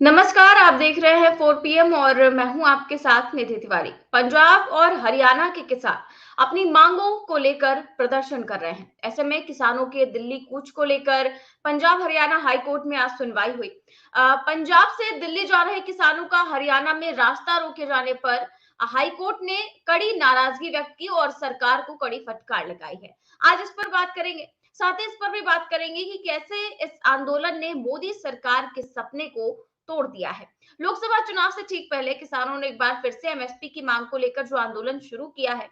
नमस्कार, आप देख रहे हैं 4 पीएम और मैं हूं आपके साथ निधि तिवारी। पंजाब और हरियाणा के किसान अपनी मांगों को लेकर प्रदर्शन कर रहे हैं। ऐसे में किसानों के दिल्ली कूच को लेकर पंजाब हरियाणा हाई कोर्ट में आज सुनवाई हुई। पंजाब से दिल्ली जा रहे किसानों का हरियाणा में रास्ता रोके जाने पर हाई कोर्ट ने कड़ी नाराजगी व्यक्त की और सरकार को कड़ी फटकार लगाई है। आज इस पर बात करेंगे। साथ ही इस पर भी बात करेंगे कि कैसे इस आंदोलन ने मोदी सरकार के सपने को तोड़ दिया है। लोकसभा चुनाव से ठीक पहले किसानों ने एक बार फिर से एमएसपी की मांग को लेकर जो आंदोलन शुरू किया है,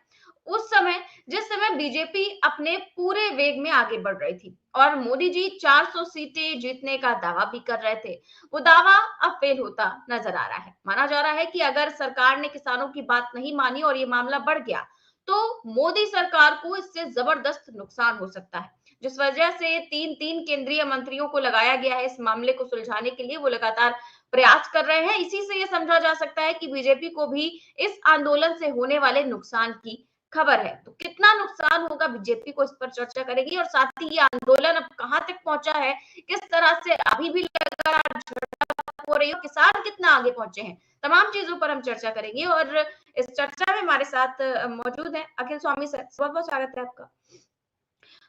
उस समय जिस समय बीजेपी अपने पूरे वेग में आगे बढ़ रही थी और मोदी जी 400 सीटें जीतने का दावा भी कर रहे थे, वो दावा अब फेल होता नजर आ रहा है। माना जा रहा है कि अगर सरकार ने किसानों की बात नहीं मानी और ये मामला बढ़ गया, तो मोदी सरकार को इससे जबरदस्त नुकसान हो सकता है, जिस वजह से तीन तीन केंद्रीय मंत्रियों को लगाया गया है इस मामले को सुलझाने के लिए। वो लगातार प्रयास कर रहे हैं। इसी से ये समझा जा सकता है कि बीजेपी को भी इस आंदोलन से होने वाले नुकसान की खबर है। तो कितना नुकसान होगा बीजेपी को, इस पर चर्चा करेगी और साथ ही ये आंदोलन अब कहां तक पहुंचा है, किस तरह से अभी भी लगातार झड़प हो रही है, किसान कितना आगे पहुंचे हैं, तमाम चीजों पर हम चर्चा करेंगे। और इस चर्चा में हमारे साथ मौजूद है अखिल स्वामी सर। बहुत बहुत स्वागत है आपका।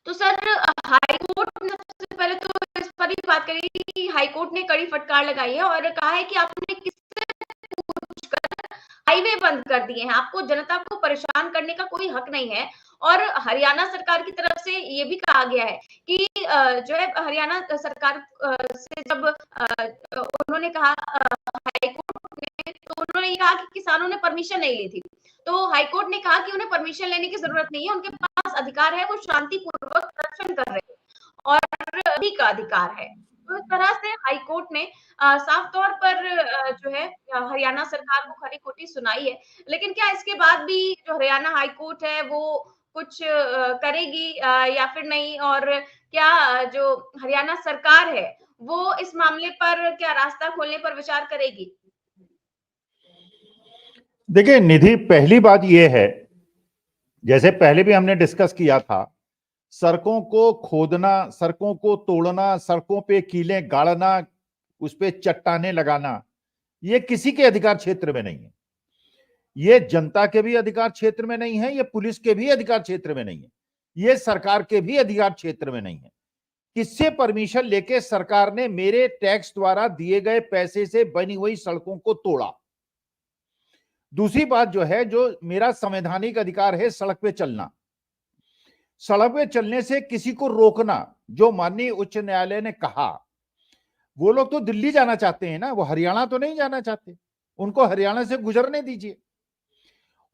तो सर, हाई कोर्ट ने सबसे पहले तो इस पर ही बात करेंगे कि हाई कोर्ट ने कड़ी फटकार लगाई है और कहा है कि आपने किससे पूछकर हाईवे बंद कर दिए हैं, आपको जनता को परेशान करने का कोई हक नहीं है। और हरियाणा सरकार की तरफ से ये भी कहा गया है कि जो है हरियाणा सरकार से जब उन्होंने कहा हाई कोर्ट ने, तो उन्होंने ये कहा कि किसानों ने परमिशन नहीं ली थी। तो हाई कोर्ट ने कहा कि उन्हें परमिशन लेने की जरूरत नहीं है, उनके पास अधिकार है, वो शांतिपूर्वक प्रदर्शन कर रहे हैं और अभी का अधिकार है। तो इस तरह से हाई कोर्ट ने साफ तौर पर जो है हरियाणा सरकार को खरी खोटी सुनाई है। लेकिन क्या इसके बाद भी जो हरियाणा हाई कोर्ट है वो कुछ करेगी या फिर नहीं? और क्या जो हरियाणा सरकार है वो इस मामले पर क्या रास्ता खोलने पर विचार करेगी? देखिए निधि, पहली बात यह है, जैसे पहले भी हमने डिस्कस किया था, सड़कों को खोदना, सड़कों को तोड़ना, सड़कों पे कीलें गाड़ना, उस पे चट्टाने लगाना, ये किसी के अधिकार क्षेत्र में नहीं है। ये जनता के भी अधिकार क्षेत्र में नहीं है, ये पुलिस के भी अधिकार क्षेत्र में नहीं है, ये सरकार के भी अधिकार क्षेत्र में नहीं है। किससे परमिशन लेके सरकार ने मेरे टैक्स द्वारा दिए गए पैसे से बनी हुई सड़कों को तोड़ा? दूसरी बात जो है, जो मेरा संवैधानिक अधिकार है सड़क पे चलना, सड़क पे चलने से किसी को रोकना, जो माननीय उच्च न्यायालय ने कहा, वो लोग तो दिल्ली जाना चाहते हैं ना, वो हरियाणा तो नहीं जाना चाहते, उनको हरियाणा से गुजरने दीजिए।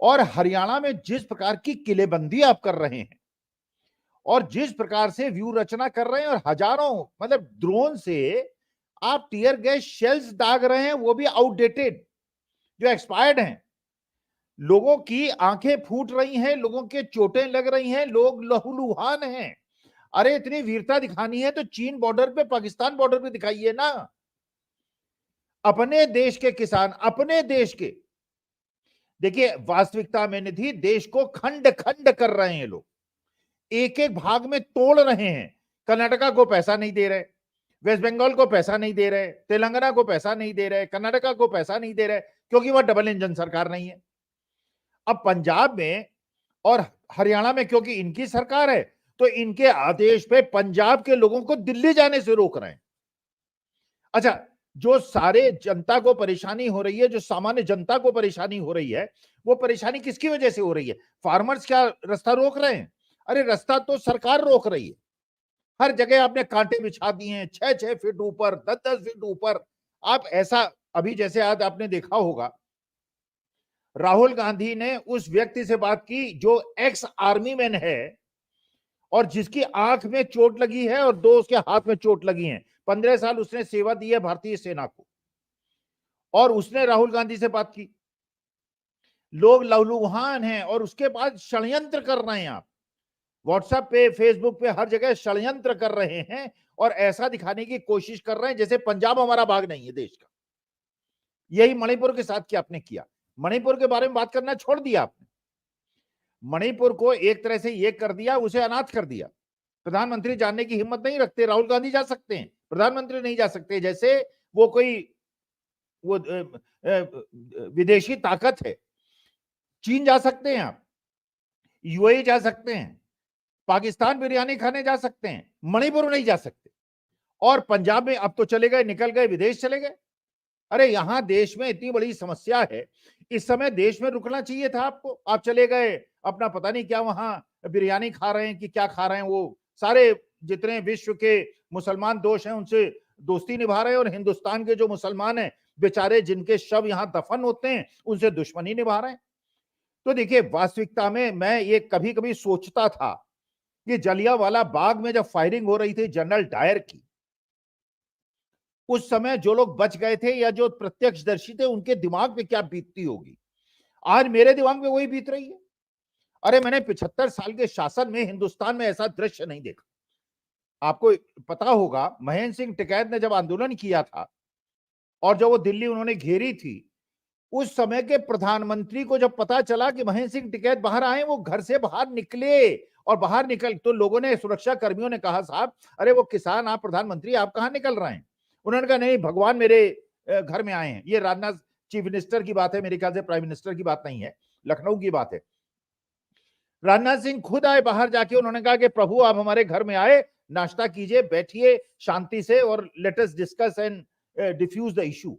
और हरियाणा में जिस प्रकार की किलेबंदी आप कर रहे हैं और जिस प्रकार से व्यू रचना कर रहे हैं और हजारों मतलब ड्रोन से आप टीयर गैस शेल्स दाग रहे हैं, वो भी आउटडेटेड, जो एक्सपायर्ड हैं, लोगों की आंखें फूट रही हैं, लोगों के चोटें लग रही हैं, लोग लहूलुहान हैं। अरे इतनी वीरता दिखानी है तो चीन बॉर्डर पे, पाकिस्तान बॉर्डर पे दिखाइए ना। अपने देश के किसान, अपने देश के, देखिए वास्तविकता में निधि, देश को खंड खंड कर रहे हैं लोग, एक एक भाग में तोड़ रहे हैं। कर्नाटका को पैसा नहीं दे रहे, वेस्ट बंगाल को पैसा नहीं दे रहे, तेलंगाना को पैसा नहीं दे रहे, कर्नाटका को पैसा नहीं दे रहे, क्योंकि वह डबल इंजन सरकार नहीं है। अब पंजाब में और हरियाणा में क्योंकि इनकी सरकार है, तो इनके आदेश पे पंजाब के लोगों को दिल्ली जाने से रोक रहे हैं। अच्छा, जो सारे जनता को परेशानी हो रही है, जो सामान्य जनता को परेशानी हो रही है, वो परेशानी किसकी वजह से हो रही है? फार्मर्स क्या रास्ता रोक रहे हैं? अरे रास्ता तो सरकार रोक रही है। हर जगह आपने कांटे बिछा दिए हैं, 6-6 फीट ऊपर, 10-10 फीट ऊपर। आप ऐसा, अभी जैसे आज आपने देखा होगा, राहुल गांधी ने उस व्यक्ति से बात की जो एक्स आर्मी मैन है और जिसकी आंख में चोट लगी है और 2 उसके हाथ में चोट लगी है। 15 साल उसने सेवा दी है भारतीय सेना को, और उसने राहुल गांधी से बात की। लोग लहूलुहान हैं और उसके बाद षड्यंत्र कर रहे हैं। आप व्हाट्सएप पे, फेसबुक पे, हर जगह षड्यंत्र कर रहे हैं और ऐसा दिखाने की कोशिश कर रहे हैं जैसे पंजाब हमारा भाग नहीं है देश का। यही मणिपुर के साथ क्या आपने किया? मणिपुर के बारे में बात करना छोड़ दिया आपने। मणिपुर को एक तरह से ये कर दिया, उसे अनाथ कर दिया। प्रधानमंत्री जानने की हिम्मत नहीं रखते। राहुल गांधी जा सकते हैं, प्रधानमंत्री नहीं जा सकते, जैसे वो कोई वो विदेशी ताकत है। चीन जा सकते हैं आप, यूएई जा सकते हैं, पाकिस्तान बिरयानी खाने जा सकते हैं, मणिपुर नहीं जा सकते। और पंजाब में अब तो चले गए, निकल गए, विदेश चले गए। अरे यहां देश में इतनी बड़ी समस्या है, इस समय देश में रुकना चाहिए था आपको। आप चले गए अपना पता नहीं क्या वहां बिरयानी खा रहे हैं कि क्या खा रहे हैं, वो सारे जितने विश्व के मुसलमान दोस्त हैं उनसे दोस्ती निभा रहे हैं, और हिंदुस्तान के जो मुसलमान हैं बेचारे जिनके शव यहां दफन होते हैं उनसे दुश्मनी निभा रहे हैं। तो देखिए वास्तविकता में मैं ये कभी कभी सोचता था कि जलियांवाला बाग में जब फायरिंग हो रही थी जनरल डायर की, उस समय जो लोग बच गए थे या जो प्रत्यक्षदर्शी थे उनके दिमाग पे क्या बीतती होगी। आज मेरे दिमाग में वही बीत रही है। अरे मैंने 75 साल के शासन में हिंदुस्तान में ऐसा दृश्य नहीं देखा। आपको पता होगा महेंद्र सिंह टिकैत ने जब आंदोलन किया था और जब वो दिल्ली उन्होंने घेरी थी, उस समय के प्रधानमंत्री को जब पता चला कि महेंद्र सिंह टिकैत बाहर आए, वो घर से बाहर निकले, और बाहर निकल तो लोगों ने, सुरक्षा कर्मियों ने कहा साहब अरे वो किसान, आप प्रधानमंत्री, आप कहां निकल रहे हैं। उन्होंने कहा नहीं, भगवान मेरे घर में आए हैं। ये राजनाथ चीफ मिनिस्टर की बात है, मेरे ख्याल से प्राइम मिनिस्टर की बात नहीं है, लखनऊ की बात है। राजनाथ सिंह खुद आए बाहर जाके, उन्होंने कहा कि प्रभु आप हमारे घर में आए, नाश्ता कीजिए, बैठिए शांति से और let us discuss and defuse the issue.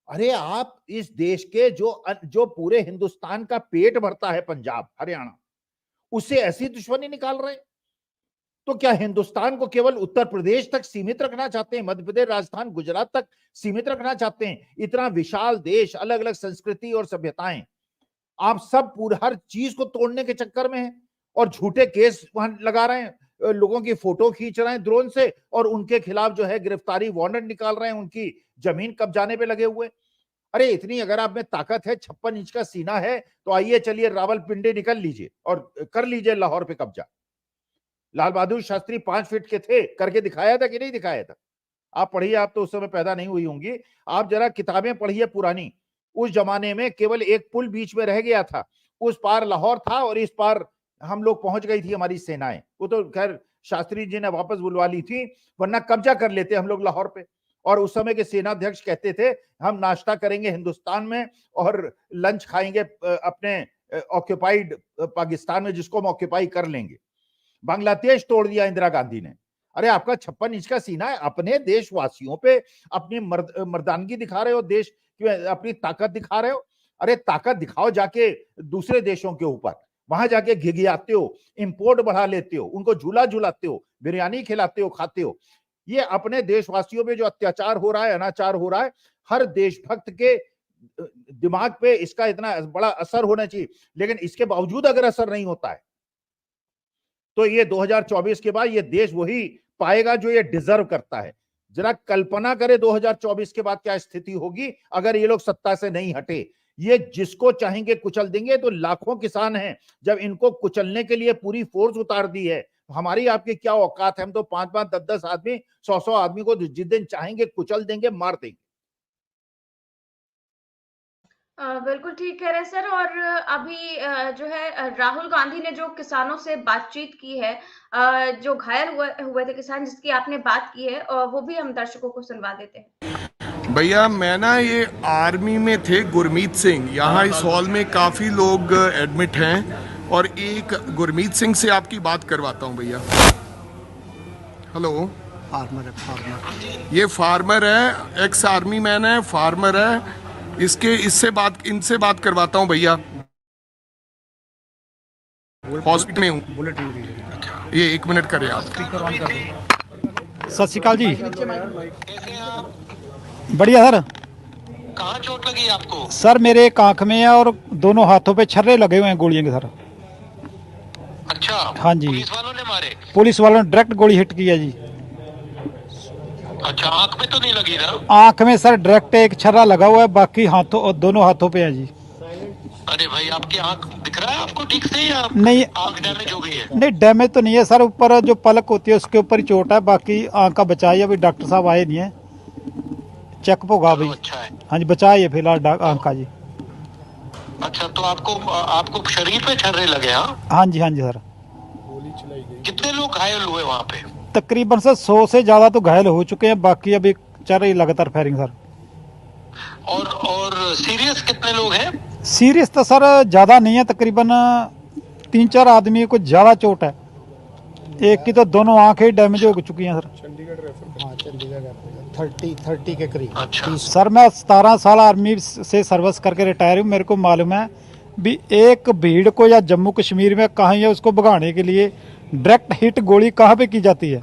अरे आप इस देश के जो पूरे हिंदुस्तान का पेट भरता है, पंजाब हरियाणा, उससे ऐसी दुश्मनी निकाल रहे हैं। तो क्या हिंदुस्तान को केवल उत्तर प्रदेश तक सीमित रखना चाहते हैं, मध्य प्रदेश, राजस्थान, गुजरात तक सीमित रखना चाहते हैं? इतना विशाल देश, अलग अलग संस्कृति और सभ्यताएं, आप सब पूरे हर चीज को तोड़ने के चक्कर में हैं और झूठे केस वहां लगा रहे हैं, लोगों की फोटो खींच रहे हैं ड्रोन से और उनके खिलाफ जो है गिरफ्तारी वारंट निकाल रहे हैं, उनकी जमीन कब्जाने पे लगे हुए। अरे इतनी अगर आप में ताकत है, 56 इंच का सीना है, तो आइए चलिए रावलपिंडी निकल लीजिए और कर लीजिए लाहौर पे कब्जा। लाल बहादुर शास्त्री 5 फीट के थे, करके दिखाया था कि नहीं दिखाया था? आप पढ़िए, आप तो उस समय पैदा नहीं हुई होंगी, आप जरा किताबें पढ़िए पुरानी। उस जमाने में केवल एक पुल बीच में रह गया था, उस पार लाहौर था और इस पार हम लोग पहुंच गई थी हमारी सेनाएं। वो तो खैर शास्त्री जी ने वापस बुलवा ली थी, वरना कब्जा कर लेते हम लोग लाहौर पे। और उस समय के सेनाध्यक्ष कहते थे हम नाश्ता करेंगे हिंदुस्तान में और लंच खाएंगे अपने ऑक्यूपाइड पाकिस्तान में, जिसको हम ऑक्यूपाई कर लेंगे। बांग्लादेश तोड़ दिया इंदिरा गांधी ने। अरे आपका 56 इंच का सीना है, अपने देशवासियों पे अपनी मर्दानगी दिखा रहे हो, देश अपनी ताकत दिखा रहे हो। अरे ताकत दिखाओ जाके दूसरे देशों के ऊपर, वहां जाके घिघियाते हो, इंपोर्ट बढ़ा लेते हो, उनको झूला झुलाते हो, बिरयानी खिलाते हो, खाते हो। ये अपने देशवासियों पे जो अत्याचार हो रहा है, अनाचार हो रहा है, हर देशभक्त के दिमाग पे इसका इतना बड़ा असर होना चाहिए। लेकिन इसके बावजूद अगर असर नहीं होता है तो ये 2024 के बाद ये देश वही पाएगा जो ये डिजर्व करता है। जरा कल्पना करें 2024 के बाद क्या स्थिति होगी अगर ये लोग सत्ता से नहीं हटे। ये जिसको चाहेंगे कुचल देंगे। तो लाखों किसान हैं, जब इनको कुचलने के लिए पूरी फोर्स उतार दी है, हमारी आपकी क्या औकात है? हम तो 5-5, 10-10 आदमी, 100-100 आदमी को जिस दिन चाहेंगे कुचल देंगे, मार देंगे। बिल्कुल ठीक कह रहे हैं सर। और अभी जो है राहुल गांधी ने जो किसानों से बातचीत की है, जो घायल हुए थे किसान जिसकी आपने बात की है, वो भी हम दर्शकों को सुनवा देते हैं। भैया मैं ना ये आर्मी में थे गुरमीत सिंह, यहाँ इस हॉल में काफ़ी लोग एडमिट हैं और एक गुरमीत सिंह से आपकी बात करवाता हूँ भैया। हेलो। फार्मर है, फार्मर। ये फार्मर है, एक्स आर्मी मैन है, फार्मर है। इनसे बात करवाता हूँ भैया। हॉस्पिटल में हूँ। बुलेटिन ये 1 मिनट करें आप। सत श्री अकाल जी। बढ़िया सर। कहाँ चोट लगी आपको? सर मेरे एक आंख में है और दोनों हाथों पे छर्रे लगे हुए हैं गोलियों के सर। अच्छा। हाँ जी। पुलिस वालों ने मारे? पुलिस वालों ने डायरेक्ट गोली हिट की है जी। अच्छा, आंख में तो नहीं लगी ना? आंख में सर डायरेक्ट एक छर्रा लगा हुआ है, बाकी हाथों और दोनों हाथों पे है जी। अरे भाई आपकी आंख दिख रहा है आपको ठीक से? या नहीं, आंख डैमेज हो गई है? नहीं डैमेज तो नहीं है सर, ऊपर जो पलक होती है उसके ऊपर ही चोट है, बाकी आंख का बचाव है। अभी डॉक्टर साहब आए नहीं है, चेकअप होगा भाई। अच्छा है। हाँ जी, बचाइए फिलहाल आंख का जी। अच्छा, तो आपको शरीर पे छर्रे लगे? हाँ जी, हाँ जी सर। कितने लोग घायल हुए वहाँ पे? तकरीबन सर 100 से ज्यादा तो घायल हो चुके हैं, बाकी अभी चल रही लगातार फायरिंग सर। और सीरियस कितने लोग हैं? सीरियस तो सर ज्यादा नहीं है, तकरीबन 3-4 आदमी को ज्यादा चोट है। एक की तो दोनों आंखें डैमेज हो चुकी हैं सर। हाँ चंडीगढ़ 30 के करीब। अच्छा। सर मैं 17 साल आर्मी से सर्विस करके रिटायर हूँ। मेरे को मालूम है भी एक भीड़ को या जम्मू कश्मीर में कहाँ या उसको भगाने के लिए डायरेक्ट हिट गोली कहाँ पे की जाती है।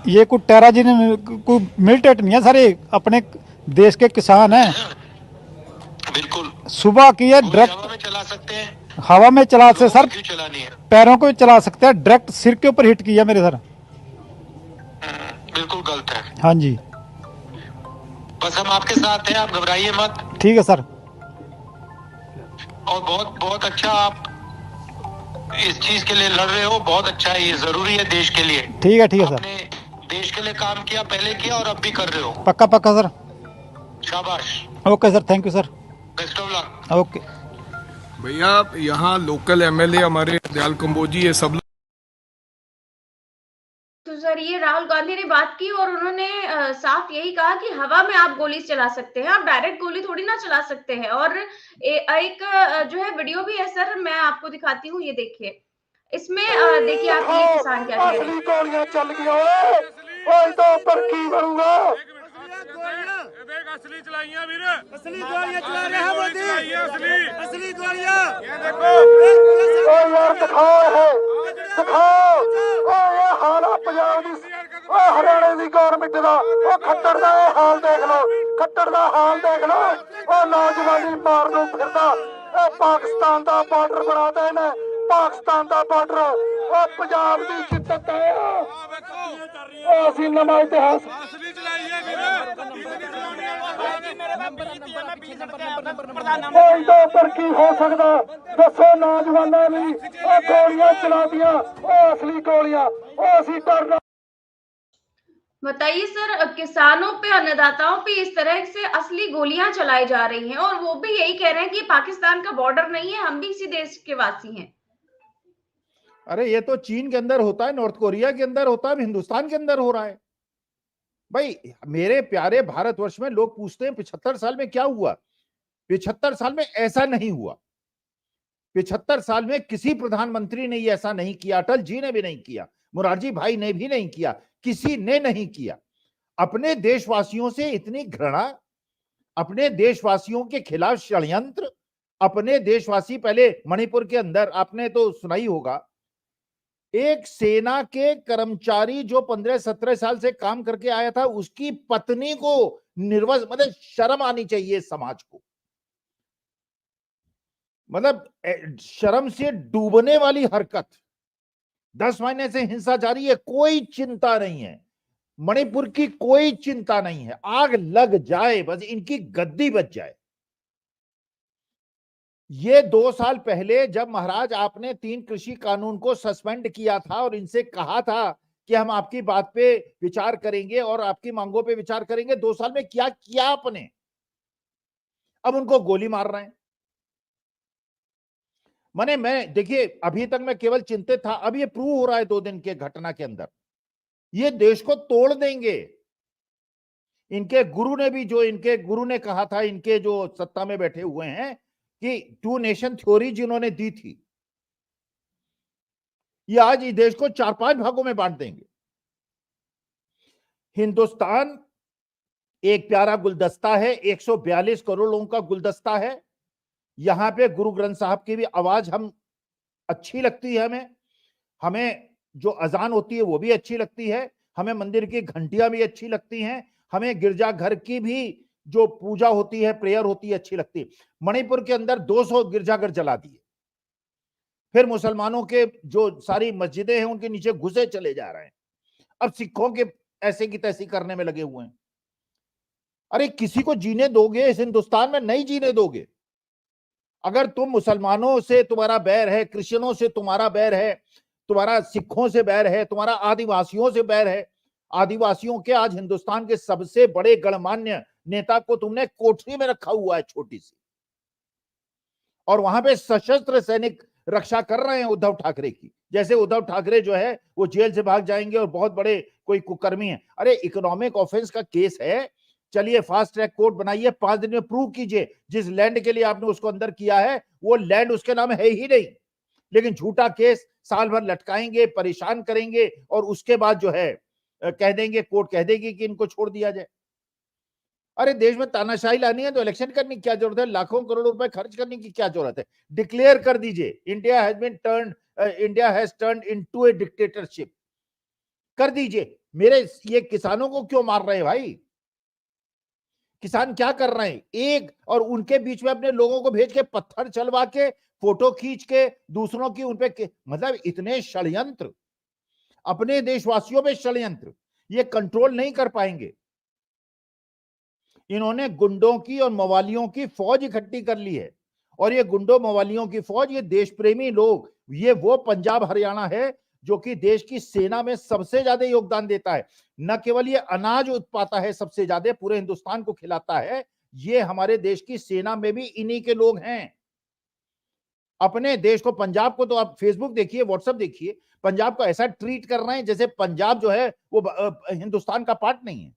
ये कोई टेररिज्म कोई मिलिटेंट नहीं है सर, ये अपने देश के किसान हैं। बिल्कुल। सुबह की है गोली डायरेक्ट हवा में चला सकते हैं, हवा में चला से लोगों सर को क्यों चलानी है? पैरों को भी चला सकते हैं, डायरेक्ट सिर के ऊपर हिट किया मेरे सर। बिल्कुल गलत है। हाँ जी बस हम आपके साथ हैं, आप घबराइए मत। ठीक है सर। और बहुत बहुत अच्छा आप इस चीज के लिए लड़ रहे हो, बहुत अच्छा है, ये जरूरी है देश के लिए। ठीक है सर। आपने देश के लिए काम किया, पहले किया और अब भी कर रहे हो। पक्का पक्का सर। शाबाश। Okay sir, thank you sir. Best of luck. Okay भैया यहाँ लोकल एमएलए हमारे दयाल कंबोजी ये सब तो सर ये राहुल गांधी ने बात की और उन्होंने साफ यही कहा कि हवा में आप गोली चला सकते हैं, आप डायरेक्ट गोली थोड़ी ना चला सकते हैं। और एक जो है वीडियो भी है सर, मैं आपको दिखाती हूँ, ये देखिए। इसमें देखिए आप ये किसान क्या कह रहे हैं। गोलियां चल गई ओए तो पर की बनूंगा। असली चलाइयां वीर, असली गोलियां चला रहे हैं मोदी, असली गोलियां। ये देखो ओ यार दिखाओ है, दिखाओ ओ ये हाल पंजाब दी ओ हरियाणे दी गवर्नमेंट दा ओ खट्टर दा ये हाल देख लो, खट्टर दा हाल देख लो। ओ नौजवानी मार नूं फिरदा ए पाकिस्तान दा बार्डर बना दे ने, पाकिस्तान दा बार्डर ओ पंजाब दी जिद्दत है। ओ ਅਸੀਂ ਨਵਾਂ ਇਤਿਹਾਸ असली चलाइयां ਕੋਈ तो पर की हो सकदा दसो नौजवानों ने ओ गोलियां चला दियां, ओ असली गोलियां ओ ਅਸੀਂ डरना। बताइए सर, किसानों पे, अन्नदाताओं पे इस तरह से असली गोलियां चलाई जा रही हैं और वो भी यही कह रहे हैं कि पाकिस्तान का बॉर्डर नहीं है, हम भी इसी देश के वासी हैं। अरे ये तो चीन के अंदर होता है, नॉर्थ कोरिया के अंदर होता है, हिंदुस्तान के अंदर हो रहा है। भाई मेरे प्यारे भारतवर्ष में लोग पूछते हैं 75 साल में क्या हुआ। 75 साल में ऐसा नहीं हुआ। 75 साल में किसी प्रधानमंत्री ने ऐसा नहीं किया, अटल जी ने भी नहीं किया, मुरारजी भाई ने भी नहीं किया, किसी ने नहीं किया। अपने देशवासियों से इतनी घृणा, अपने देशवासियों के खिलाफ षड्यंत्र, अपने देशवासी, पहले मणिपुर के अंदर आपने तो सुना ही होगा, एक सेना के कर्मचारी जो 15-17 साल से काम करके आया था, उसकी पत्नी को निर्वस्त्र, मतलब शर्म आनी चाहिए समाज को, मतलब शर्म से डूबने वाली हरकत। 10 महीने से हिंसा जारी है, कोई चिंता नहीं है, मणिपुर की कोई चिंता नहीं है, आग लग जाए बस, इनकी गद्दी बच जाए। ये 2 साल पहले जब महाराज आपने 3 कृषि कानून को सस्पेंड किया था और इनसे कहा था कि हम आपकी बात पे विचार करेंगे और आपकी मांगों पे विचार करेंगे, 2 साल में क्या किया आपने? अब उनको गोली मार रहे हैं। मैं देखिए, अभी तक मैं केवल चिंतित था, अब ये प्रूव हो रहा है 2 दिन के घटना के अंदर, ये देश को तोड़ देंगे। इनके गुरु ने भी, जो इनके गुरु ने कहा था, इनके जो सत्ता में बैठे हुए हैं, कि 2 नेशन थ्योरी जिन्होंने दी थी, ये आज इस देश को 4-5 भागों में बांट देंगे। हिंदुस्तान एक प्यारा गुलदस्ता है, 142 करोड़ लोगों का गुलदस्ता है। यहां पे गुरु ग्रंथ साहब की भी आवाज हम अच्छी लगती है, हमें जो अजान होती है वो भी अच्छी लगती है, हमें मंदिर की घंटियां भी अच्छी लगती हैं, हमें गिरजाघर की भी जो पूजा होती है, प्रेयर होती है, अच्छी लगती है। मणिपुर के अंदर 200 गिरजाघर जला दिए, फिर मुसलमानों के जो सारी मस्जिदें हैं उनके नीचे घुसे चले जा रहे हैं, अब सिखों के ऐसे की तैसी करने में लगे हुए हैं। अरे किसी को जीने दोगे इस हिंदुस्तान में? नहीं जीने दोगे। अगर तुम मुसलमानों से तुम्हारा बैर है, क्रिश्चियनों से तुम्हारा बैर है, तुम्हारा सिखों से बैर है, तुम्हारा आदिवासियों से बैर है, आदिवासियों के आज हिंदुस्तान के सबसे बड़े गणमान्य नेता को तुमने कोठरी में रखा हुआ है, छोटी सी, और वहां पे सशस्त्र सैनिक रक्षा कर रहे हैं उद्धव ठाकरे की, जैसे उद्धव ठाकरे जो है वो जेल से भाग जाएंगे और बहुत बड़े कोई कुकर्मी है। अरे इकोनॉमिक ऑफेंस का केस है, चलिए फास्ट ट्रैक कोर्ट बनाइए, 5 दिन में प्रूव कीजिए जिस लैंड के लिए आपने उसको अंदर किया है वो लैंड उसके नाम है ही नहीं, लेकिन झूठा केस साल भर लटकाएंगे, परेशान करेंगे और उसके बाद जो है कह देंगे, कोर्ट कह देगी कि इनको छोड़ दिया जाए। अरे देश में तानाशाही लानी है तो इलेक्शन करने की क्या जरूरत है? लाखों करोड़ रुपए खर्च करने की क्या जरूरत है? डिक्लेयर कर दीजिए India has turned into A dictatorship, कर दीजिए। मेरे ये किसानों को क्यों मार रहे हैं भाई? किसान क्या कर रहे हैं? एक और उनके बीच में अपने लोगों को भेज के पत्थर चलवा के फोटो खींच के दूसरों की उनपे, मतलब इतने षड्यंत्र, अपने देशवासियों पे षड्यंत्र, ये कंट्रोल नहीं कर पाएंगे। इन्होंने गुंडों की और मवालियों की फौज इकट्ठी कर ली है, और ये गुंडों मवालियों की फौज, ये देश प्रेमी लोग, ये वो पंजाब हरियाणा है जो कि देश की सेना में सबसे ज्यादा योगदान देता है। न केवल ये अनाज उत्पादता है सबसे ज्यादा, पूरे हिंदुस्तान को खिलाता है, ये हमारे देश की सेना में भी इन्हीं के लोग हैं। अपने देश को, पंजाब को तो आप फेसबुक देखिए, व्हाट्सएप देखिए, पंजाब को ऐसा ट्रीट कर रहे हैं जैसे पंजाब जो है वो हिंदुस्तान का पार्ट नहीं है।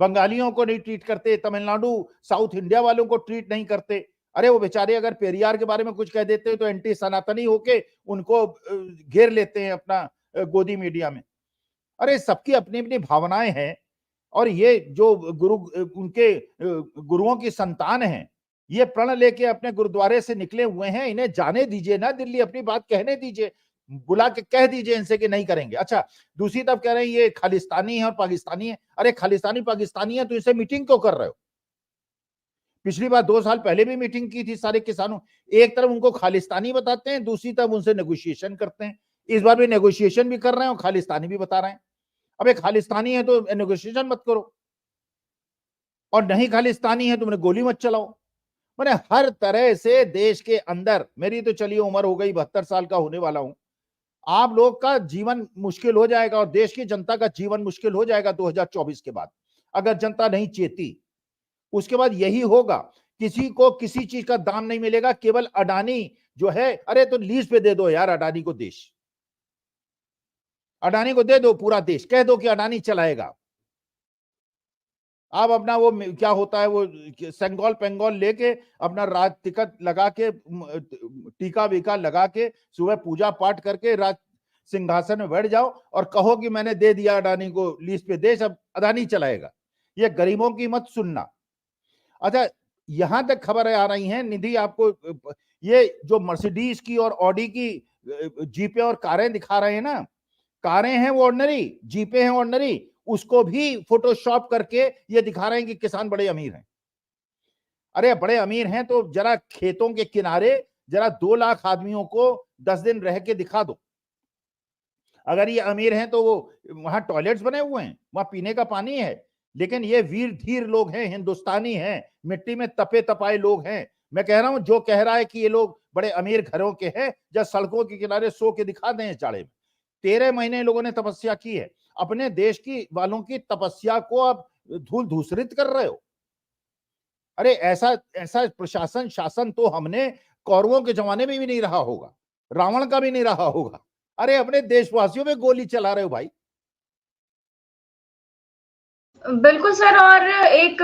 बंगालियों को नहीं ट्रीट करते, तमिलनाडु साउथ इंडिया वालों को ट्रीट नहीं करते। अरे वो बेचारे अगर पेरियार के बारे में कुछ कह देते हैं तो एंटी सनातनी होके उनको घेर लेते हैं अपना गोदी मीडिया में। अरे सबकी अपनी अपनी भावनाएं हैं, और ये जो गुरु, उनके गुरुओं की संतान हैं, ये प्रण लेके अपने गुरुद्वारे से निकले हुए हैं, इन्हें जाने दीजिए ना दिल्ली, अपनी बात कहने दीजिए, बुला के कह दीजिए इनसे कि नहीं करेंगे। अच्छा, दूसरी तरफ कह रहे हैं ये खालिस्तानी है और पाकिस्तानी है। अरे खालिस्तानी पाकिस्तानी है तो इनसे मीटिंग क्यों कर रहे हो? पिछली बार 2 साल पहले भी मीटिंग की थी सारे किसानों, एक तरफ उनको खालिस्तानी बताते हैं, दूसरी तरफ उनसे नेगोशिएशन करते हैं। इस बार भी नेगोशिएशन भी कर रहे हैं और खालिस्तानी भी बता रहे हैं। अब एक खालिस्तानी है तो नेगोशिएशन मत करो, और नहीं खालिस्तानी है तो मैंने गोली मत चलाओ। मैंने हर तरह से देश के अंदर, मेरी तो चलिए उम्र हो गई, 72 साल का होने वाला हूं, आप लोग का जीवन मुश्किल हो जाएगा और देश की जनता का जीवन मुश्किल हो जाएगा 2024 के बाद, अगर जनता नहीं चेती। उसके बाद यही होगा, किसी को किसी चीज का दाम नहीं मिलेगा, केवल अडानी जो है, अरे तो लीज पे दे दो यार अडानी को देश, अडानी को दे दो पूरा देश, कह दो कि अडानी चलाएगा। आप अपना वो क्या होता है वो सेंगोल पेंगोल लेके अपना राज टिकट लगा के, टीका वीका लगा के, सुबह पूजा पाठ करके राज सिंहासन में बैठ जाओ और कहो कि मैंने दे दिया अडानी को लीज पे देश, अब अडानी चलाएगा। ये गरीबों की मत सुनना। अच्छा, यहां तक खबर आ रही है निधि आपको, ये जो मर्सिडीज की और ऑडी की जीपे और कारें दिखा रहे हैं ना, कारें हैं वो ऑर्डिनरी, जीपे हैं ऑर्डिनरी, उसको भी फोटोशॉप करके ये दिखा रहे हैं कि किसान बड़े अमीर हैं। अरे बड़े अमीर हैं तो जरा खेतों के किनारे जरा 2 लाख आदमियों को 10 दिन रह के दिखा दो। अगर ये अमीर हैं तो वो वहां टॉयलेट्स बने हुए हैं, वहां पीने का पानी है, लेकिन ये वीर धीर लोग हैं, हिंदुस्तानी हैं, मिट्टी में तपे तपाए लोग हैं। मैं कह रहा हूं, जो कह रहा है कि ये लोग बड़े अमीर घरों के हैं, जब सड़कों के किनारे सो के दिखा दें इस जाड़े में। 13 महीने लोगों ने तपस्या की है, अपने देश की वालों की तपस्या को आप धूल धूसरित कर रहे हो। अरे ऐसा ऐसा प्रशासन शासन तो हमने कौरवों के जमाने में भी नहीं रहा होगा, रावण का भी नहीं रहा होगा। अरे अपने देशवासियों पे गोली चला रहे हो भाई। बिल्कुल सर, और एक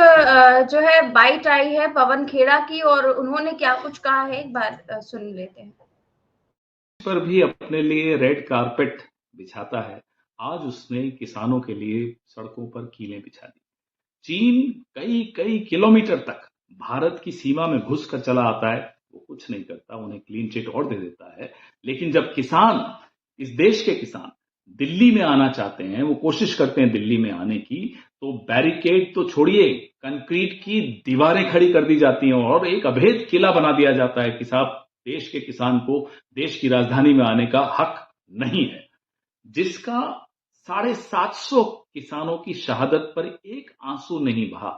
जो है बाइट आई है पवन खेड़ा की, और उन्होंने क्या कुछ कहा है एक बार सुन लेते हैं। पर भी अपने लिए रेड कारपेट बिछाता है, आज उसने किसानों के लिए सड़कों पर कीलें बिछा दी। चीन कई कई किलोमीटर तक भारत की सीमा में घुस कर चला आता है, वो कुछ नहीं करता, उन्हें क्लीन चिट और दे देता है। लेकिन जब किसान, इस देश के किसान दिल्ली में आना चाहते हैं, वो कोशिश करते हैं दिल्ली में आने की, तो बैरिकेड तो छोड़िए, कंक्रीट की दीवारें खड़ी कर दी जाती हैं और एक अभेद किला बना दिया जाता है कि साहब देश के किसान को देश की राजधानी में आने का हक नहीं है। जिसका 750 किसानों की शहादत पर एक आंसू नहीं बहा,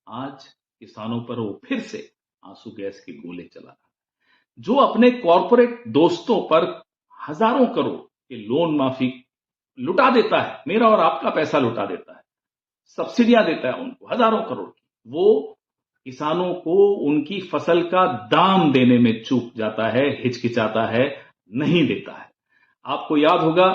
आज किसानों पर वो फिर से आंसू गैस के गोले चला रहा है। जो अपने कॉरपोरेट दोस्तों पर हजारों करोड़ के लोन माफी लुटा देता है, मेरा और आपका पैसा लुटा देता है, सब्सिडियां देता है उनको हजारों करोड़ की, वो किसानों को उनकी फसल का दाम देने में चूक जाता है, हिचकिचाता है, नहीं देता है। आपको याद होगा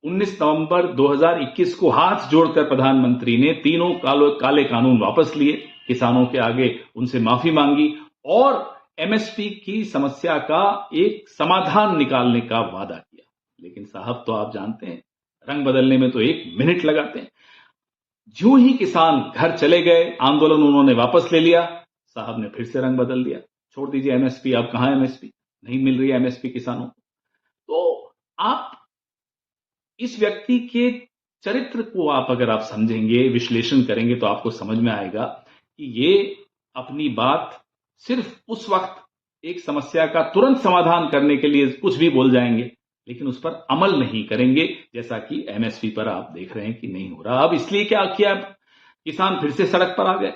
19 नवंबर 2021 को हाथ जोड़कर प्रधानमंत्री ने तीनों काले कानून वापस लिए, किसानों के आगे उनसे माफी मांगी और एमएसपी की समस्या का एक समाधान निकालने का वादा किया। लेकिन साहब तो आप जानते हैं, रंग बदलने में तो 1 मिनट लगाते हैं। ज्यों ही किसान घर चले गए, आंदोलन उन्होंने वापस ले लिया, साहब ने फिर से रंग बदल दिया। छोड़ दीजिए एमएसपी, अब कहां एमएसपी, नहीं मिल रही है एमएसपी किसानों को। तो आप इस व्यक्ति के चरित्र को आप अगर आप समझेंगे, विश्लेषण करेंगे तो आपको समझ में आएगा कि ये अपनी बात सिर्फ उस वक्त एक समस्या का तुरंत समाधान करने के लिए कुछ भी बोल जाएंगे, लेकिन उस पर अमल नहीं करेंगे, जैसा कि एमएसपी पर आप देख रहे हैं कि नहीं हो रहा। अब इसलिए क्या किया, किसान फिर से सड़क पर आ गए,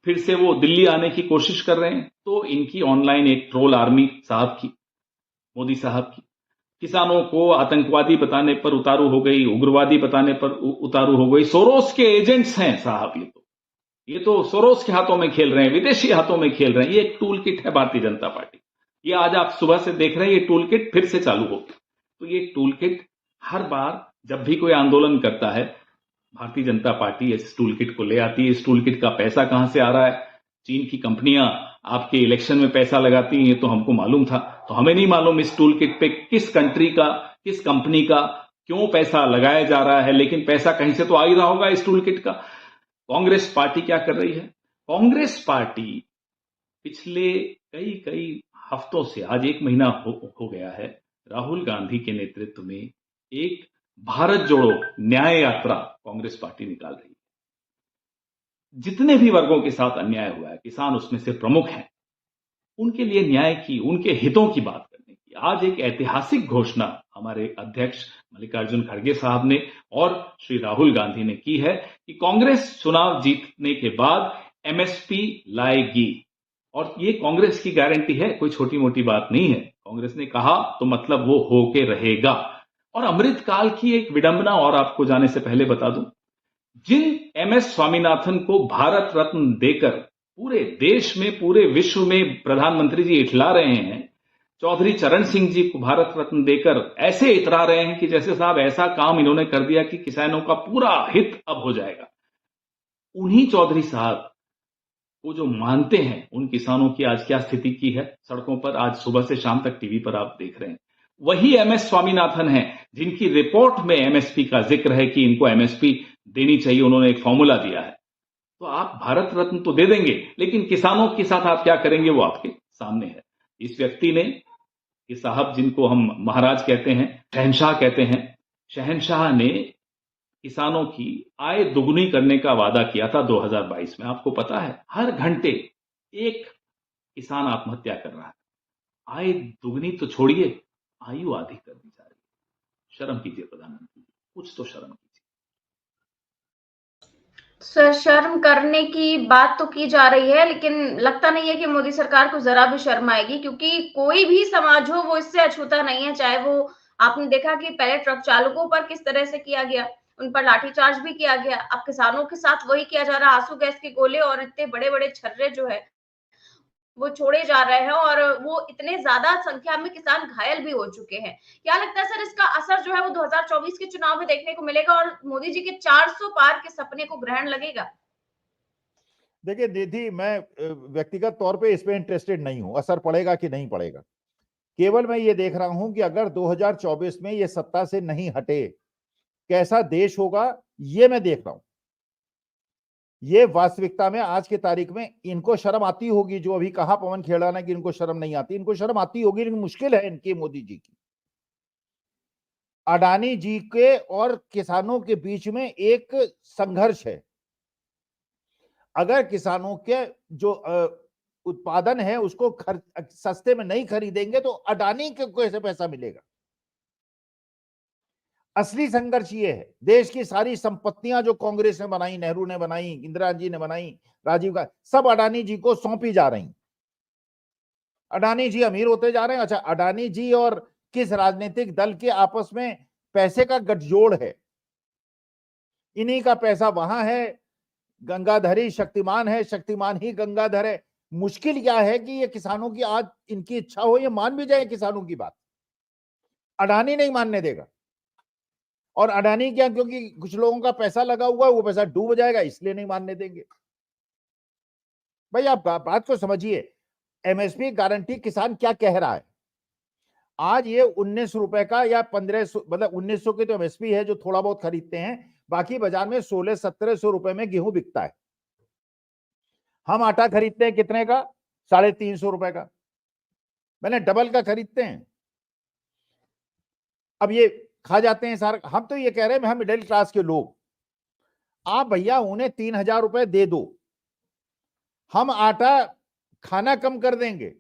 फिर से वो दिल्ली आने की कोशिश कर रहे हैं। तो इनकी ऑनलाइन एक ट्रोल आर्मी साहब की, मोदी साहब की, किसानों को आतंकवादी बताने पर उतारू हो गई, उग्रवादी बताने पर उतारू हो गई। सोरोस के एजेंट्स हैं साहब, ये तो सोरोस के हाथों में खेल रहे हैं, विदेशी हाथों में खेल रहे हैं। ये एक टूल किट है भारतीय जनता पार्टी। ये आज आप सुबह से देख रहे हैं, ये टूल किट फिर से चालू होगी। तो ये टूल किट हर बार जब भी कोई आंदोलन करता है, भारतीय जनता पार्टी इस टूल किट को ले आती है। इस टूल किट का पैसा कहां से आ रहा है? चीन की कंपनियां आपके इलेक्शन में पैसा लगाती हैं, ये तो हमको मालूम था। तो हमें नहीं मालूम इस टूल किट पे किस कंट्री का, किस कंपनी का क्यों पैसा लगाया जा रहा है, लेकिन पैसा कहीं से तो आ ही रहा होगा इस टूल किट का। कांग्रेस पार्टी क्या कर रही है? कांग्रेस पार्टी पिछले कई हफ्तों से, आज 1 महीना हो गया है, राहुल गांधी के नेतृत्व में एक भारत जोड़ो न्याय यात्रा कांग्रेस पार्टी निकाल रही है। जितने भी वर्गों के साथ अन्याय हुआ है, किसान उसमें से प्रमुख हैं, उनके लिए न्याय की, उनके हितों की बात करने की आज एक ऐतिहासिक घोषणा हमारे अध्यक्ष मल्लिकार्जुन खड़गे साहब ने और श्री राहुल गांधी ने की है कि कांग्रेस चुनाव जीतने के बाद एमएसपी लाएगी। और ये कांग्रेस की गारंटी है, कोई छोटी मोटी बात नहीं है। कांग्रेस ने कहा तो मतलब वो होके रहेगा। और अमृतकाल की एक विडंबना और आपको जाने से पहले बता दूं, जिन एमएस स्वामीनाथन को भारत रत्न देकर पूरे देश में, पूरे विश्व में प्रधानमंत्री जी इठला रहे हैं, चौधरी चरण सिंह जी को भारत रत्न देकर ऐसे इतरा रहे हैं कि जैसे साहब ऐसा काम इन्होंने कर दिया कि किसानों का पूरा हित अब हो जाएगा। उन्हीं चौधरी साहब वो जो मानते हैं, उन किसानों की आज क्या स्थिति की है सड़कों पर, आज सुबह से शाम तक टीवी पर आप देख रहे हैं। वही एमएस स्वामीनाथन है जिनकी रिपोर्ट में एमएसपी का जिक्र है कि इनको एमएसपी देनी चाहिए, उन्होंने एक फॉर्मूला दिया है। तो आप भारत रत्न तो दे देंगे, लेकिन किसानों के साथ आप क्या करेंगे वो आपके सामने है। इस व्यक्ति ने, ये साहब जिनको हम महाराज कहते हैं, शहंशाह कहते हैं, शहंशाह ने किसानों की आय दुगनी करने का वादा किया था 2022 में। आपको पता है हर घंटे एक किसान आत्महत्या कर रहा है। आय दुगनी तो छोड़िए, आयु आधी कर दी जा रही है। शर्म कीजिए प्रधानमंत्री जी, कुछ तो शर्म कीजिए। सर, शर्म करने की बात तो की जा रही है, लेकिन लगता नहीं है कि मोदी सरकार को जरा भी शर्म आएगी, क्योंकि कोई भी समाज हो वो इससे अछूता नहीं है। चाहे वो, आपने देखा कि पहले ट्रक चालकों पर किस तरह से किया गया, उन पर लाठीचार्ज भी किया गया। अब किसानों के साथ वही किया जा रहा है। आंसू गैस के गोले और इतने बड़े बड़े छर्रे जो है वो छोड़े जा रहे हैं, और वो इतने ज्यादा संख्या में किसान घायल भी हो चुके हैं। क्या लगता है सर, इसका असर जो है वो 2024 के चुनाव में देखने को मिलेगा और मोदी जी के 400 पार के सपने को ग्रहण लगेगा? देखिए निधि, मैं व्यक्तिगत तौर पे इस पे इंटरेस्टेड नहीं हूं, असर पड़ेगा कि नहीं पड़ेगा। केवल मैं ये देख रहा हूं कि अगर 2024 में ये सत्ता से नहीं हटे, कैसा देश होगा, ये मैं देख रहा हूं। ये वास्तविकता में आज की तारीख में इनको शर्म आती होगी, जो अभी कहा पवन खेड़ा ने कि इनको शर्म नहीं आती, इनको शर्म आती होगी, लेकिन मुश्किल है इनकी, मोदी जी की। अडानी जी के और किसानों के बीच में एक संघर्ष है। अगर किसानों के जो उत्पादन है उसको सस्ते में नहीं खरीदेंगे तो अडानी को कैसे पैसा मिलेगा? असली संघर्ष ये है। देश की सारी संपत्तियां जो कांग्रेस ने बनाई, नेहरू ने बनाई, इंदिरा जी ने बनाई, राजीव गांधी, सब अडानी जी को सौंपी जा रही। अडानी जी अमीर होते जा रहे हैं। अच्छा, अडानी जी और किस राजनीतिक दल के आपस में पैसे का गठजोड़ है? इन्हीं का पैसा वहां है। गंगाधरी शक्तिमान है, शक्तिमान ही गंगाधर है। मुश्किल क्या है कि ये किसानों की आज इनकी इच्छा हो, ये मान भी जाए किसानों की बात, अडानी नहीं मानने देगा। और अडानी क्या, क्योंकि कुछ लोगों का पैसा लगा हुआ है, वो पैसा डूब जाएगा इसलिए नहीं मानने देंगे। भाई आप बात को समझिए, एमएसपी गारंटी किसान क्या कह रहा है। आज ये 19 रुपए का या 1500, मतलब 1900 की तो एमएसपी है जो थोड़ा बहुत खरीदते हैं, बाकी बाजार में 1600-1700 रुपए में गेहूं बिकता है। हम आटा खरीदते हैं कितने का? 350 रुपए का, मैंने डबल का खरीदते हैं। अब ये खा जाते हैं सारा। हम तो ये कह रहे हैं हम मिडिल क्लास के लोग, आप भैया उन्हें 3000 रुपए दे दो, हम आटा खाना कम कर देंगे,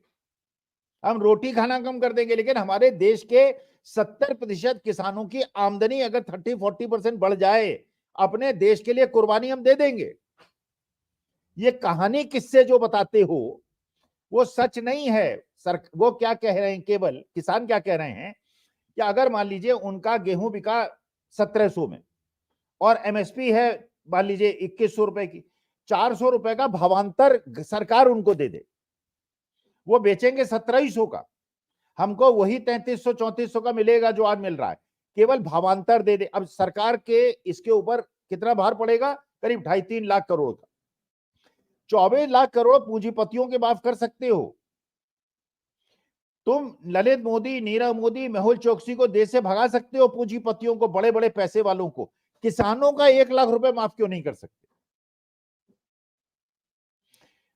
हम रोटी खाना कम कर देंगे, लेकिन हमारे देश के 70% किसानों की आमदनी अगर 30-40% बढ़ जाए, अपने देश के लिए कुर्बानी हम दे देंगे। ये कहानी किससे जो बताते हो वो सच नहीं है। सर वो क्या कह रहे हैं, केवल किसान क्या कह रहे हैं कि अगर मान लीजिए उनका गेहूं बिका 1700 में और एमएसपी है मान लीजिए 2100 रुपए की, 400 रुपए का भावांतर सरकार उनको दे दे, वो बेचेंगे 1700 का, हमको वही 3300-3400 का मिलेगा जो आज मिल रहा है, केवल भावांतर दे दे। अब सरकार के इसके ऊपर कितना भार पड़ेगा? करीब 2.5-3 लाख करोड़ का। 24 लाख करोड़ पूंजीपतियों के माफ कर सकते हो तुम। ललित मोदी, नीरव मोदी, मेहुल चोकसी को देश से भगा सकते हो, पूंजीपतियों को, बड़े बड़े पैसे वालों को। किसानों का 1 लाख रुपए माफ क्यों नहीं कर सकते?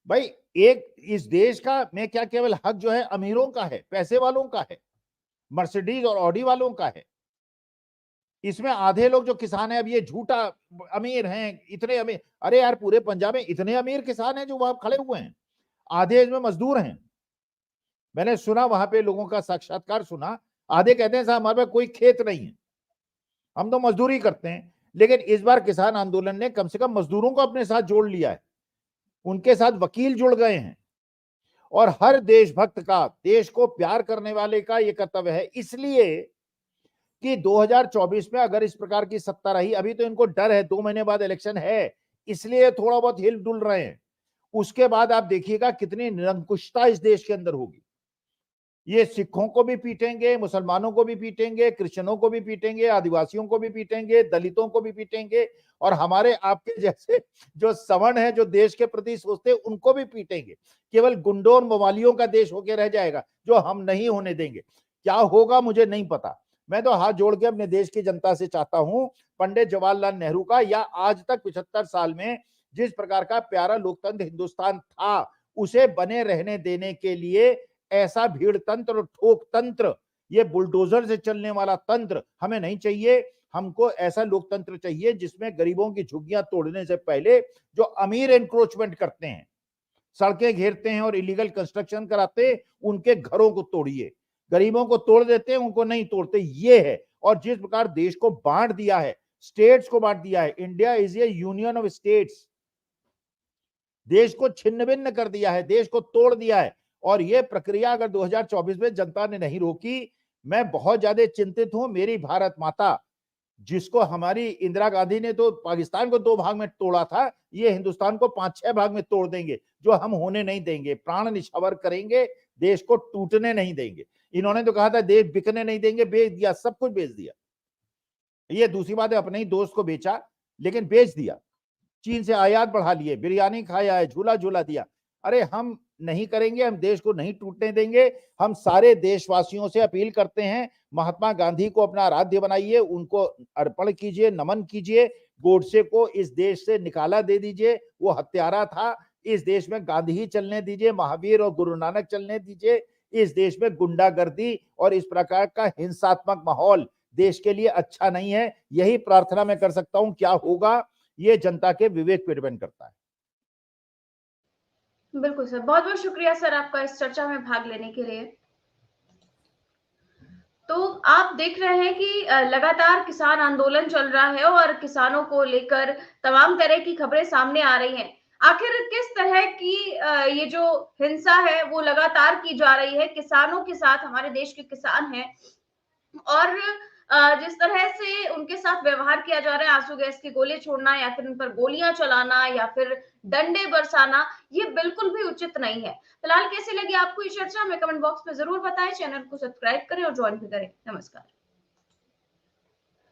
भाई एक इस देश का मैं क्या, केवल हक जो है अमीरों का है, पैसे वालों का है, मर्सिडीज और ऑडी वालों का है। इसमें आधे लोग जो किसान है, अब ये झूठा अमीर हैं, इतने अमीर, अरे यार पूरे पंजाब में इतने अमीर किसान हैं जो वहां खड़े हुए हैं, आधे इसमें मजदूर हैं। मैंने सुना वहां पे लोगों का साक्षात्कार सुना, आधे कहते हैं साहब हमारे पास कोई खेत नहीं है, हम तो मजदूरी करते हैं। लेकिन इस बार किसान आंदोलन ने कम से कम मजदूरों को अपने साथ जोड़ लिया है, उनके साथ वकील जुड़ गए हैं। और हर देशभक्त का, देश को प्यार करने वाले का ये कर्तव्य है, इसलिए कि 2024 में अगर इस प्रकार की सत्ता रही, अभी तो इनको डर है 2 महीने बाद इलेक्शन है, इसलिए थोड़ा बहुत हिल डुल रहे हैं। उसके बाद आप देखिएगा कितनी निरंकुशता इस देश के अंदर होगी। ये सिखों को भी पीटेंगे, मुसलमानों को भी पीटेंगे, क्रिश्चियनों को भी पीटेंगे, आदिवासियों को भी पीटेंगे, दलितों को भी पीटेंगे, और हमारे आपके जैसे जो सवर्ण है, जो देश के प्रति सोचते हैं, उनको भी पीटेंगे। केवल गुंडों और मवालियों का देश होकर रह जाएगा, जो हम नहीं होने देंगे। क्या होगा मुझे नहीं पता। मैं तो हाथ जोड़ के अपने देश की जनता से चाहता हूं, पंडित जवाहरलाल नेहरू का, या आज तक 75 साल में जिस प्रकार का प्यारा लोकतंत्र हिंदुस्तान था, उसे बने रहने देने के लिए ऐसा भीड़ तंत्र और ठोक तंत्र, ये बुलडोजर से चलने वाला तंत्र हमें नहीं चाहिए। हमको ऐसा लोकतंत्र चाहिए जिसमें गरीबों की झुग्गियां तोड़ने से पहले जो अमीर एनक्रोचमेंट करते हैं, सड़कें घेरते हैं और इलीगल कंस्ट्रक्शन कराते हैं, उनके घरों को तोड़िए। गरीबों को तोड़ देते हैं, उनको नहीं तोड़ते, ये है। और जिस प्रकार देश को बांट दिया है, स्टेट्स को बांट दिया है, India is A union of states, देश को छिन्न भिन्न कर दिया है, देश को तोड़ दिया है। और ये प्रक्रिया अगर 2024 में जनता ने नहीं रोकी, मैं बहुत ज्यादा चिंतित हूं। मेरी भारत माता, जिसको हमारी इंदिरा गांधी ने तो पाकिस्तान को 2 भाग में तोड़ा था, ये हिंदुस्तान को 5-6 भाग में तोड़ देंगे, जो हम होने नहीं देंगे। प्राण निछावर करेंगे, देश को टूटने नहीं देंगे। इन्होंने तो कहा था देश बिकने नहीं देंगे, बेच दिया, सब कुछ बेच दिया। ये दूसरी बात है, अपने ही दोस्त को बेचा, लेकिन बेच दिया। चीन से आयात बढ़ा लिए, बिरयानी खाया है, झूला झूला दिया। अरे हम नहीं करेंगे, हम देश को नहीं टूटने देंगे। हम सारे देशवासियों से अपील करते हैं, महात्मा गांधी को अपना आराध्य बनाइए, उनको अर्पण कीजिए, नमन कीजिए। गोडसे को इस देश से निकाला दे दीजिए, वो हत्यारा था। इस देश में गांधी ही चलने दीजिए, महावीर और गुरु नानक चलने दीजिए। इस देश में गुंडागर्दी और इस प्रकार का हिंसात्मक माहौल देश के लिए अच्छा नहीं है। यही प्रार्थना मैं कर सकता हूं। क्या होगा ये जनता के विवेक पे डिपेंड करता है। बिल्कुल सर, बहुत बहुत शुक्रिया सर आपका इस चर्चा में भाग लेने के लिए। तो आप देख रहे हैं कि लगातार किसान आंदोलन चल रहा है और किसानों को लेकर तमाम तरह की खबरें सामने आ रही हैं। आखिर किस तरह की ये जो हिंसा है वो लगातार की जा रही है किसानों के साथ, हमारे देश के किसान हैं, और जिस तरह से उनके साथ व्यवहार किया जा रहा है, आंसू गैस के गोले छोड़ना या फिर उन पर गोलियां चलाना या फिर डंडे बरसाना, ये बिल्कुल भी उचित नहीं है। फिलहाल कैसी लगी आपको ये चर्चा, हमें कमेंट बॉक्स में जरूर बताएं। चैनल को सब्सक्राइब करें और ज्वाइन भी करें। नमस्कार।